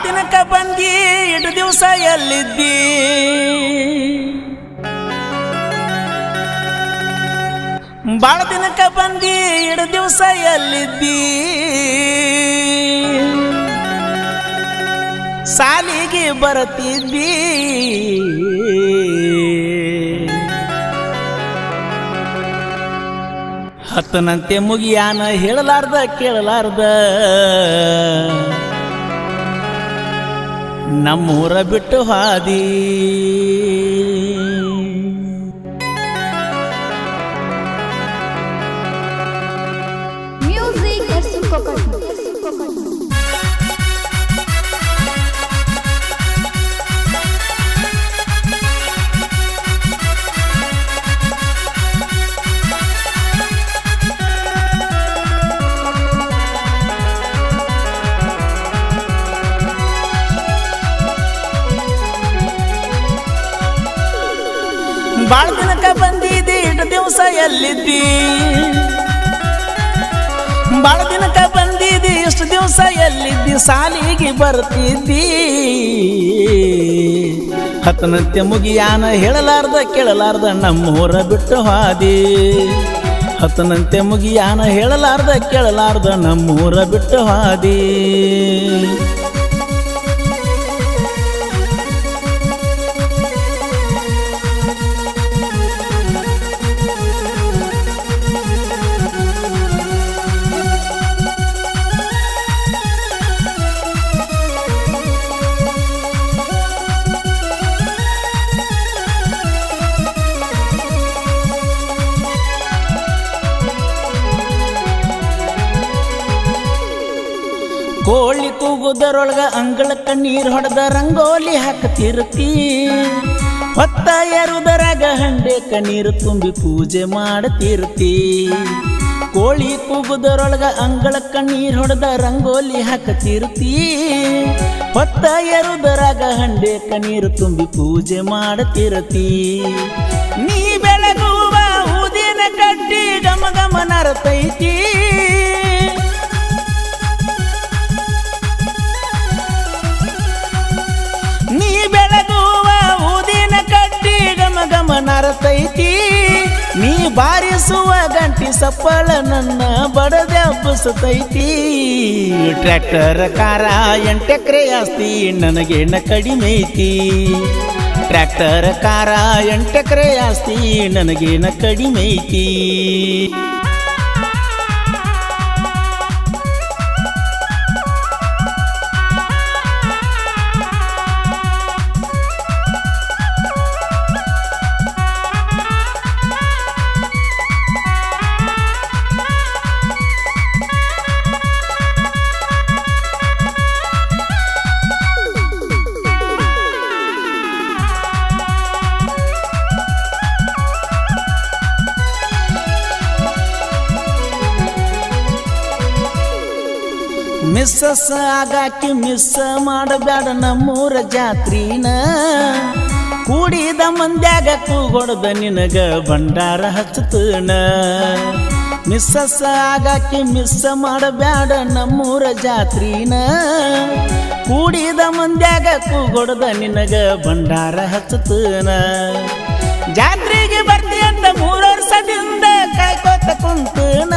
ದಿನಕ್ಕ ಬಂದಿ ಇಟ್ಟು ದಿವಸ ಎಲ್ಲಿದ್ದಿ ಬಾಳ ದಿನಕ್ಕ ಬಂದಿ ಇಟ್ಟು ದಿವಸ ಎಲ್ಲಿದ್ದಿ ಸಾಲಿಗೆ ಬರತಿದ್ದಿ ಹತ್ತನಂತೆ ಮುಗಿಯಾನ ಹೇಳಲಾರ್ದ ಕೇಳಲಾರ್ದ ನಮ್ಮೂರ ಬಿಟ್ಟು ಹಾದಿ ಬಾಳ ದಿನಕ್ಕ ಬಂದಿದ್ದಿ ಇಟ್ಟು ದಿವಸ ಎಲ್ಲಿದ್ದಿ ಬಾಳ ದಿನಕ್ಕ ಬಂದಿದ್ದಿ ಇಷ್ಟು ದಿವಸ ಎಲ್ಲಿದ್ದಿ ಸಾಲಿಗೆ ಬರ್ತಿದ್ದಿ ಹತ್ತನಂತೆ ಮುಗಿಯಾನ ಹೇಳಲಾರ್ದ ಕೇಳಲಾರ್ದ ನಮ್ಮೂರ ಬಿಟ್ಟು ಹಾದಿ ಹತ್ತನಂತೆ ಮುಗಿಯಾನ ಹೇಳಲಾರ್ದ ಕೇಳಲಾರ್ದ ನಮ್ಮೂರ ಬಿಟ್ಟು ಹಾದಿ ಕೋಳಿ ಕೂಗುದರೊಳಗ ಅಂಗಳಕ್ಕ ನೀರು ಹೊಡೆದ ರಂಗೋಲಿ ಹಾಕತಿರ್ತಿ ಹೊತ್ತ ಎರುದರಾಗ ಹಂಡೆಕ ನೀರು ತುಂಬಿ ಪೂಜೆ ಮಾಡತಿರ್ತಿ ಕೋಳಿ ಕೂಗುದರೊಳಗ ಅಂಗಳಕ್ಕ ನೀರು ಹೊಡೆದ ರಂಗೋಲಿ ಹಾಕತಿರ್ತಿ ಹೊತ್ತ ಎರುದರಾಗ ಹಂಡೆಕ ನೀರು ತುಂಬಿ ಪೂಜೆ ಮಾಡತಿರ್ತಿ ನೀ ಬೆಳಗುವ ಊದಿನ ಕಟ್ಟಿ ಗಮ ಗಮ ನರತೈತಿ ನೀ ಬೆಳಗುವ ಊದಿನ ಕಟ್ಟಿ ಗಮ ಗಮ ನರತೈತಿ ನೀ ಬಾರಿಸುವ ಗಂಟಿ ಸಪ್ಪಳ ನನ್ನ ಬಡದೆ ಹಬ್ಬಸತೈತಿ ಟ್ರ್ಯಾಕ್ಟರ್ ಕಾರ 8 ಎಕರೆ ಆಸ್ತಿ ನನಗೇನ ಕಡಿಮೆ ಐತಿ ಟ್ರ್ಯಾಕ್ಟರ್ ಕಾರ 8 ಎಕರೆ ಆಸ್ತಿ ನನಗೇನ ಕಡಿಮೆ ಐತಿ ಮಿಸ್ಸಸ್ ಆಗಾಕಿ ಮಿಸ್ ಮಾಡಬ್ಯಾಡ ನಮ್ಮೂರ ಜಾತ್ರಿನ ಕೂಡಿದ ಮಂದ್ಯಾಗ ಕೂಗೊಡ್ದ ನಿನಗ ಭಂಡಾರ ಹಚ್ಚತನ ಮಿಸ್ಸಸ್ ಆಗಾಕಿ ಮಿಸ್ ಮಾಡಬ್ಯಾಡ ನಮ್ಮೂರ ಜಾತ್ರಿನ ಕೂಡಿದ ಮಂದ್ಯಾಗ ಕೂಗೊಡ್ದ ನಿನಗ ಭಂಡಾರ ಹಚ್ಚತನ ಜಾತ್ರೆಗೆ ಬರ್ತಿ ಅಂತ 3 ವರ್ಷದಿಂದ ಕಾಯ್ಕೋತ ಕುಂತನ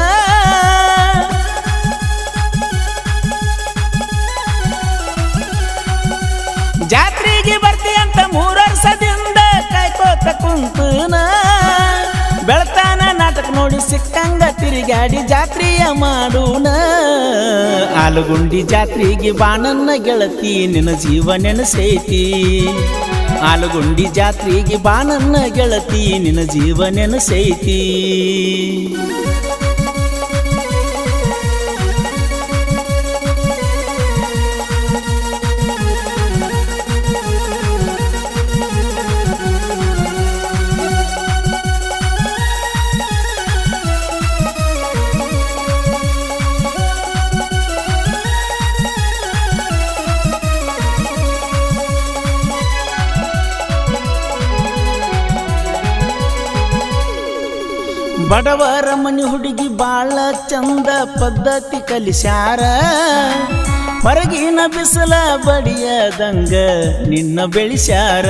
ಜಾತ್ರೆಗೆ ಬರ್ತಿ ಅಂತ 3 ವರ್ಷದಿಂದ ಕಾಯ್ಕೋತ ಕುಂತನ ಬೆಳತಾನ ನಾಟಕ ನೋಡಿ ಸಿಕ್ಕಂಗ ತಿರುಗಾಡಿ ಜಾತ್ರೆಯ ಮಾಡೋಣ ಆಲಗುಂಡಿ ಜಾತ್ರೆಗೆ ಬಾಣನ್ನ ಗೆಳತಿ ನಿನ್ನ ಜೀವ ನೆನಸೈತಿ ಆಲಗುಂಡಿ ಜಾತ್ರೆಗೆ ಬಾಣನ್ನ ಗೆಳತಿ ನಿನ್ನ ಜೀವ ನೆನಸೈತಿ ಬಡವರ ಮನಿ ಹುಡುಗಿ ಬಾಳ ಚಂದ ಪದ್ಧತಿ ಕಲಿಸ್ಯಾರ ಹೊರಗಿನ ಬಿಸಿಲ ಬಡಿಯದಂಗ ನಿನ್ನ ಬೆಳಿಸ್ಯಾರ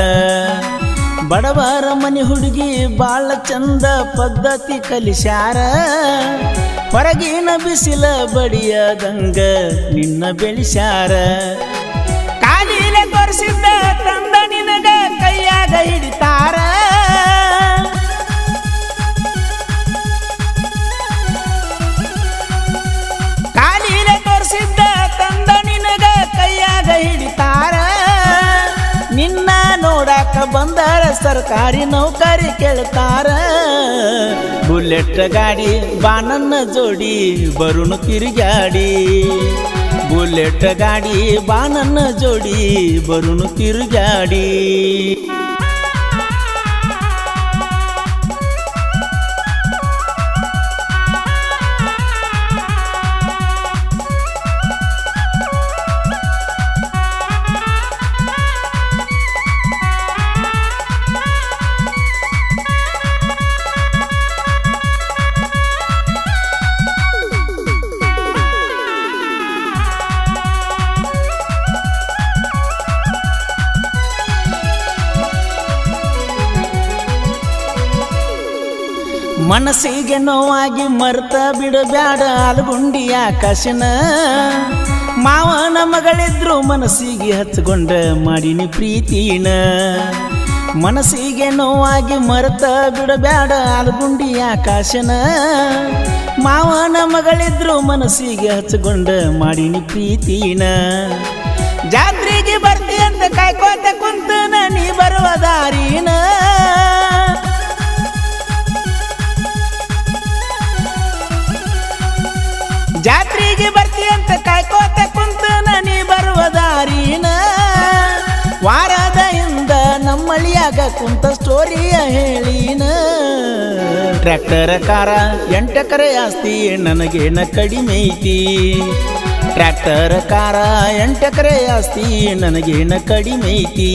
ಬಡವರ ಮನೆ ಹುಡುಗಿ ಬಾಳ ಚಂದ ಪದ್ಧತಿ ಕಲಿಸ್ಯಾರ ಹೊರಗಿನ ಬಿಸಿಲ ಬಡಿಯದಂಗ ನಿನ್ನ ಬೆಳಿಸ್ಯಾರ ಕಾಲಿಲೆ ತೋರಿಸಿದ್ದ ತಂದ ನಿನಗ ಕೈಯಾಗ ಹಿಡಿತಾರ ಕಾಲಿಲೆ ತೋರಿಸಿದ್ದ ತಂದ ನಿನಗ ಕೈಯಾಗ ಹಿಡಿತಾರ ನಿನ್ನ ನೋಡಾಕ ಬಂದಾರ ಸರ್ಕಾರಿ ನೌಕರಿ ಕೇಳ್ತಾರ ಬುಲೆಟ್ ಗಾಡಿ ಬಾನನ್ನ ಜೋಡಿ ಬರುಣು ತಿರುಗಾಡಿ ಬುಲೆಟ್ ಗಾಡಿ ಬಾನನ್ನ ಜೋಡಿ ಬರುಣು ತಿರುಗಾಡಿ ಮನಸ್ಸಿಗೆ ನೋವಾಗಿ ಮರ್ತ ಬಿಡಬ್ಯಾಡ ಆಲಗುಂಡಿ ಆಕಾಶನ ಮಾವನ ಮಗಳಿದ್ರು ಮನಸ್ಸಿಗೆ ಹಚ್ಕೊಂಡ ಮಾಡಿನಿ ಪ್ರೀತಿನ ಮನಸ್ಸಿಗೆ ನೋವಾಗಿ ಮರ್ತ ಬಿಡಬ್ಯಾಡ ಆಲಗುಂಡಿ ಆಕಾಶನ ಮಾವನ ಮಗಳಿದ್ರು ಮನಸ್ಸಿಗೆ ಹಚ್ಕೊಂಡ ಮಾಡಿನಿ ಪ್ರೀತಿನ ಜಾತ್ರೆಗೆ ಬರ್ತಿ ಅಂತ ಕಾಯ್ಕೋತ ಕುಂತನ ನೀ ಬರುವ ದಾರಿನ ಜಾತ್ರೆಗೆ ಬರ್ತಿ ಅಂತ ಕಾಯ್ಕೋತ ಕುಂತನ ನೀ ಬರುವ ದಾರಿನ ವಾರದಿಂದ ನಮ್ಮಳಿಯಾಗ ಕುಂತ ಸ್ಟೋರಿಯ ಹೇಳಿನ ಟ್ರ್ಯಾಕ್ಟರ್ ಕಾರ 8 ಎಕರೆ ಆಸ್ತಿ ನನಗೇನ ಕಡಿಮೆ ಐತಿ ಟ್ರ್ಯಾಕ್ಟರ್ ಕಾರ 8 ಎಕರೆ ಆಸ್ತಿ ನನಗೇನ ಕಡಿಮೆ ಐತಿ